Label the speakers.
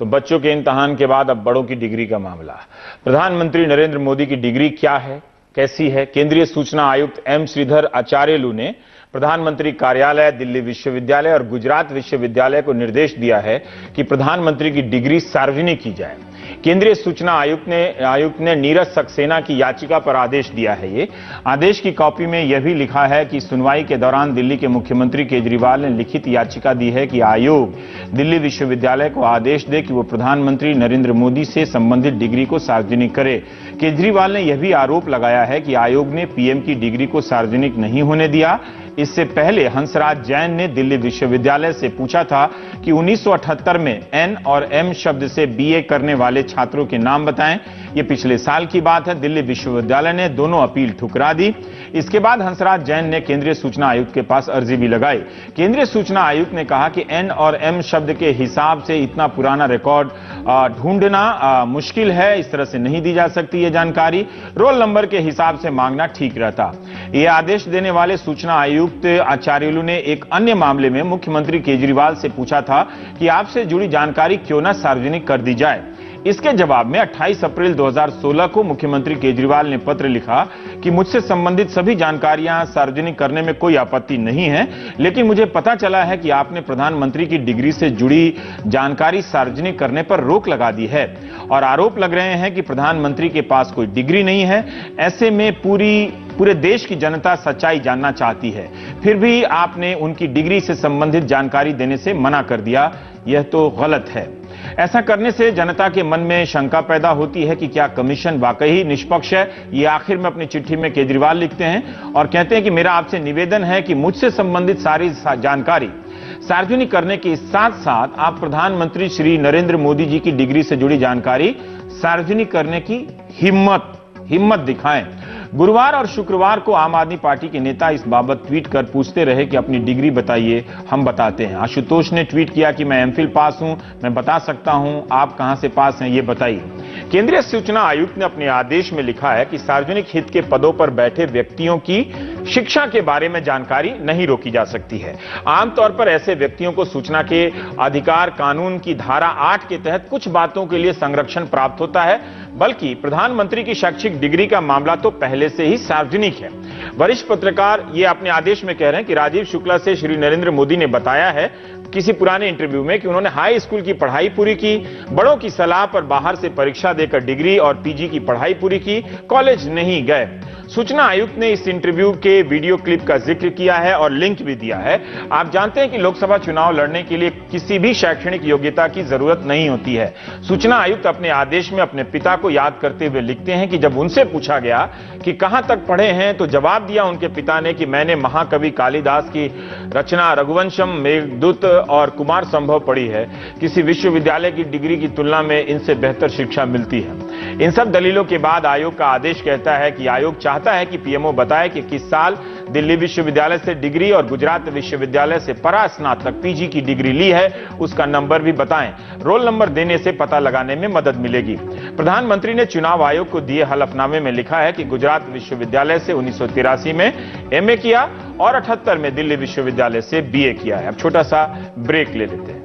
Speaker 1: तो बच्चों के इम्तिहान के बाद अब बड़ों की डिग्री का मामला। प्रधानमंत्री नरेंद्र मोदी की डिग्री क्या है, कैसी है? केंद्रीय सूचना आयुक्त एम श्रीधर आचार्यलू ने प्रधानमंत्री कार्यालय, दिल्ली विश्वविद्यालय और गुजरात विश्वविद्यालय को निर्देश दिया है कि प्रधानमंत्री की डिग्री सार्वजनिक की जाए। केंद्रीय सूचना आयुक्त ने नीरज सक्सेना की याचिका पर आदेश दिया है। ये आदेश की कॉपी में यह भी लिखा है कि सुनवाई के दौरान दिल्ली के मुख्यमंत्री केजरीवाल ने लिखित याचिका दी है कि आयोग दिल्ली विश्वविद्यालय को आदेश दे कि वो प्रधानमंत्री नरेंद्र मोदी से संबंधित डिग्री को सार्वजनिक करे। केजरीवाल ने यह भी आरोप लगाया है कि आयोग ने पीएम की डिग्री को सार्वजनिक नहीं होने दिया। इससे पहले हंसराज जैन ने दिल्ली विश्वविद्यालय से पूछा था कि 1978 में एन और एम शब्द से बीए करने वाले छात्रों के नाम बताएं। यह पिछले साल की बात है। दिल्ली विश्वविद्यालय ने दोनों अपील ठुकरा दी। इसके बाद हंसराज जैन ने केंद्रीय सूचना आयुक्त के पास अर्जी भी लगाई। केंद्रीय सूचना आयुक्त ने कहा कि एन और एम शब्द के हिसाब से इतना पुराना रिकॉर्ड ढूंढना मुश्किल है, इस तरह से नहीं दी जा सकती यह जानकारी। रोल नंबर के हिसाब से मांगना ठीक रहता। यह आदेश देने वाले सूचना आयुक्त आचार्यलू ने एक अन्य मामले में मुख्यमंत्री केजरीवाल से पूछा था कि आपसे जुड़ी जानकारी क्यों ना सार्वजनिक कर दी जाए। इसके जवाब में 28 अप्रैल 2016 को मुख्यमंत्री केजरीवाल ने पत्र लिखा कि मुझसे संबंधित सभी जानकारियां सार्वजनिक करने में कोई आपत्ति नहीं है, लेकिन मुझे पता चला है कि आपने प्रधानमंत्री की डिग्री से जुड़ी जानकारी सार्वजनिक करने पर रोक लगा दी है और आरोप लग रहे हैं कि प्रधानमंत्री के पास कोई डिग्री नहीं है। ऐसे में पूरे देश की जनता सच्चाई जानना चाहती है, फिर भी आपने उनकी डिग्री से संबंधित जानकारी देने से मना कर दिया। यह तो गलत है। ऐसा करने से जनता के मन में शंका पैदा होती है कि क्या कमीशन वाकई निष्पक्ष है। ये आखिर में अपनी चिट्ठी में केजरीवाल लिखते हैं और कहते हैं कि मेरा आपसे निवेदन है कि मुझसे संबंधित सारी जानकारी सार्वजनिक करने के साथ साथ आप प्रधानमंत्री श्री नरेंद्र मोदी जी की डिग्री से जुड़ी जानकारी सार्वजनिक करने की हिम्मत दिखाएं। गुरुवार और शुक्रवार को आम आदमी पार्टी के नेता इस बाबत ट्वीट कर पूछते रहे कि अपनी डिग्री बताइए, हम बताते हैं। आशुतोष ने ट्वीट किया कि मैं एमफिल पास हूं, मैं बता सकता हूं, आप कहां से पास हैं ये बताइए। केंद्रीय सूचना आयुक्त ने अपने आदेश में लिखा है कि सार्वजनिक हित के पदों पर बैठे व्यक्तियों की शिक्षा के बारे में जानकारी नहीं रोकी जा सकती है। आमतौर पर ऐसे व्यक्तियों को सूचना के अधिकार कानून की धारा 8 के तहत कुछ बातों के लिए संरक्षण प्राप्त होता है, बल्कि प्रधानमंत्री की शैक्षिक डिग्री का मामला तो पहले से ही सार्वजनिक है। वरिष्ठ पत्रकार ये अपने आदेश में कह रहे हैं कि राजीव शुक्ला से श्री नरेंद्र मोदी ने बताया है किसी पुराने इंटरव्यू में कि उन्होंने हाई स्कूल की पढ़ाई पूरी की, बड़ों की सलाह पर बाहर से परीक्षा देकर डिग्री और पीजी की पढ़ाई पूरी की, कॉलेज नहीं गए। सूचना आयुक्त ने इस इंटरव्यू के वीडियो क्लिप का जिक्र किया है और लिंक भी दिया है। आप जानते हैं कि लोकसभा चुनाव लड़ने के लिए किसी भी शैक्षणिक योग्यता की जरूरत नहीं होती है। सूचना आयुक्त अपने आदेश में अपने पिता को याद करते हुए लिखते हैं कि जब उनसे पूछा गया कि कहां तक पढ़े हैं तो जवाब दिया उनके पिता ने कि मैंने महाकवि कालिदास की रचना रघुवंशम, मेघदूत और कुमार संभव पढ़ी है। किसी विश्वविद्यालय की डिग्री की तुलना में इनसे बेहतर शिक्षा मिलती है। इन सब दलीलों के बाद आयोग का आदेश कहता है कि आयोग चाहता है कि पीएमओ बताए कि किस साल दिल्ली विश्वविद्यालय से डिग्री और गुजरात विश्वविद्यालय से परास्नातक पीजी की डिग्री ली है, उसका नंबर भी बताएं। रोल नंबर देने से पता लगाने में मदद मिलेगी। प्रधानमंत्री ने चुनाव आयोग को दिए हलफनामे में लिखा है कि गुजरात विश्वविद्यालय से 1983 में एमए किया और 78 में दिल्ली विश्वविद्यालय से बीए किया है। अब छोटा सा ब्रेक ले लेते हैं।